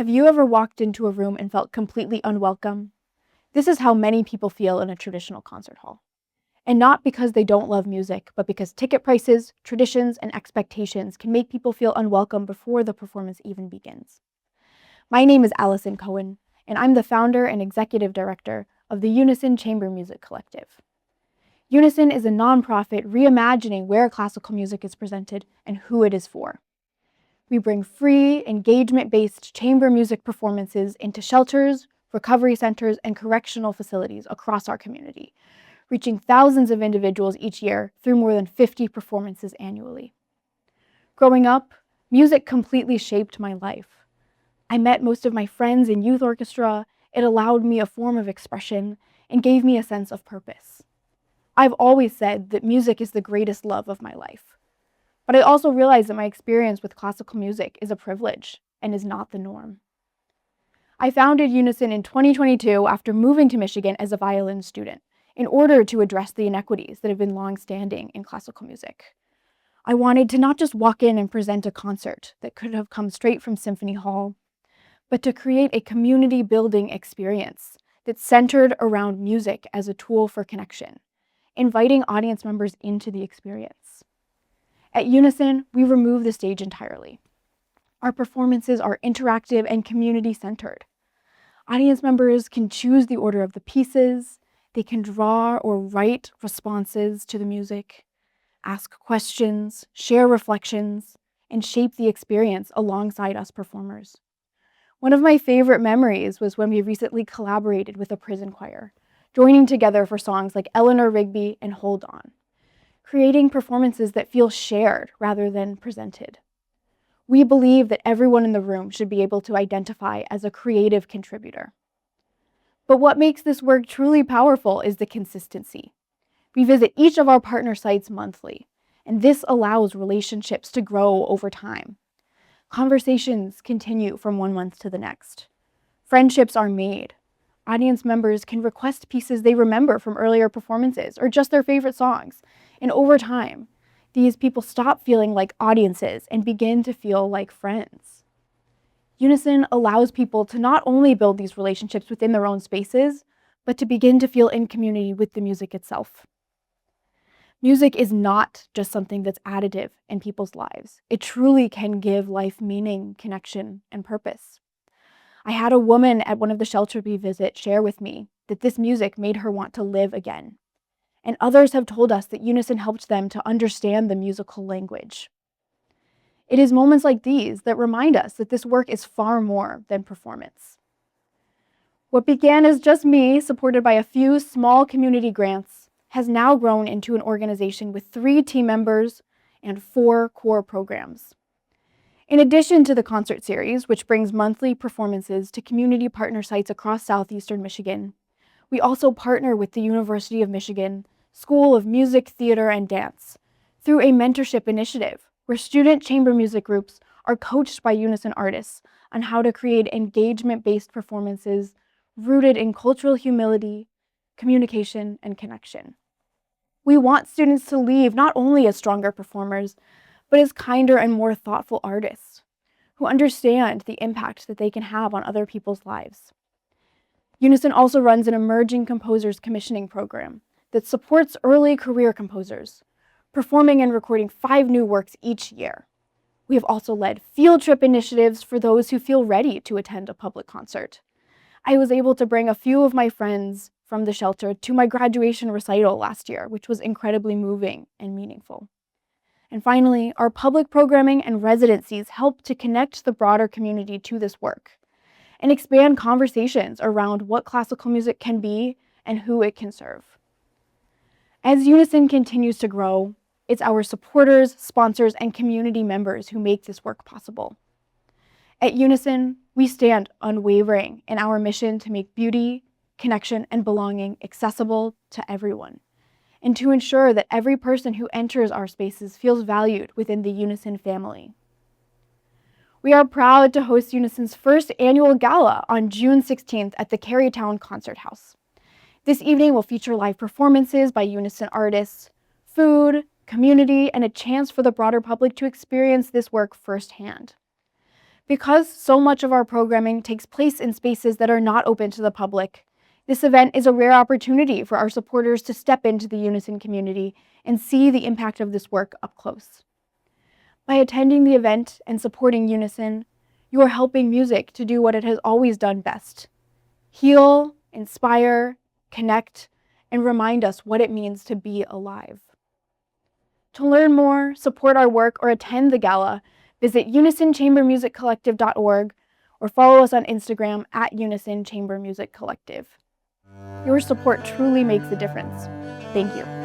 Have you ever walked into a room and felt completely unwelcome? This is how many people feel in a traditional concert hall. And not because they don't love music, but because ticket prices, traditions, and expectations can make people feel unwelcome before the performance even begins. My name is Allyson Cohen, and I'm the founder and executive director of the Unison Chamber Music Collective. Unison is a nonprofit reimagining where classical music is presented and who it is for. We bring free, engagement-based chamber music performances into shelters, recovery centers, and correctional facilities across our community, reaching thousands of individuals each year through more than 50 performances annually. Growing up, music completely shaped my life. I met most of my friends in youth orchestra. It allowed me a form of expression and gave me a sense of purpose. I've always said that music is the greatest love of my life. But I also realize that my experience with classical music is a privilege and is not the norm. I founded Unison in 2022 after moving to Michigan as a violin student in order to address the inequities that have been long-standing in classical music. I wanted to not just walk in and present a concert that could have come straight from Symphony Hall, but to create a community-building experience that's centered around music as a tool for connection, inviting audience members into the experience. At Unison, we remove the stage entirely. Our performances are interactive and community-centered. Audience members can choose the order of the pieces, they can draw or write responses to the music, ask questions, share reflections, and shape the experience alongside us performers. One of my favorite memories was when we recently collaborated with a prison choir, joining together for songs like Eleanor Rigby and Hold On, creating performances that feel shared rather than presented. We believe that everyone in the room should be able to identify as a creative contributor. But what makes this work truly powerful is the consistency. We visit each of our partner sites monthly, and this allows relationships to grow over time. Conversations continue from one month to the next. Friendships are made. Audience members can request pieces they remember from earlier performances or just their favorite songs. And over time, these people stop feeling like audiences and begin to feel like friends. Unison allows people to not only build these relationships within their own spaces, but to begin to feel in community with the music itself. Music is not just something that's additive in people's lives. It truly can give life meaning, connection, and purpose. I had a woman at one of the shelters we visit share with me that this music made her want to live again. And others have told us that Unison helped them to understand the musical language. It is moments like these that remind us that this work is far more than performance. What began as just me, supported by a few small community grants, has now grown into an organization with 3 team members and 4 core programs. In addition to the concert series, which brings monthly performances to community partner sites across southeastern Michigan, we also partner with the University of Michigan School of Music, Theater, and Dance through a mentorship initiative where student chamber music groups are coached by Unison artists on how to create engagement-based performances rooted in cultural humility, communication, and connection. We want students to leave not only as stronger performers, but as kinder and more thoughtful artists who understand the impact that they can have on other people's lives. Unison also runs an emerging composers commissioning program that supports early career composers, performing and recording 5 new works each year. We have also led field trip initiatives for those who feel ready to attend a public concert. I was able to bring a few of my friends from the shelter to my graduation recital last year, which was incredibly moving and meaningful. And finally, our public programming and residencies help to connect the broader community to this work and expand conversations around what classical music can be and who it can serve. As Unison continues to grow, it's our supporters, sponsors, and community members who make this work possible. At Unison, we stand unwavering in our mission to make beauty, connection, and belonging accessible to everyone, and to ensure that every person who enters our spaces feels valued within the Unison family. We are proud to host Unison's first annual Gala on June 16th at the Carytown Concert House. This evening will feature live performances by Unison artists, food, community, and a chance for the broader public to experience this work firsthand. Because so much of our programming takes place in spaces that are not open to the public, this event is a rare opportunity for our supporters to step into the Unison community and see the impact of this work up close. By attending the event and supporting Unison, you are helping music to do what it has always done best: heal, inspire, connect, and remind us what it means to be alive. To learn more, support our work, or attend the gala, visit unisonchambermusiccollective.org or follow us on Instagram at Unison Chamber Music Collective. Your support truly makes a difference. Thank you.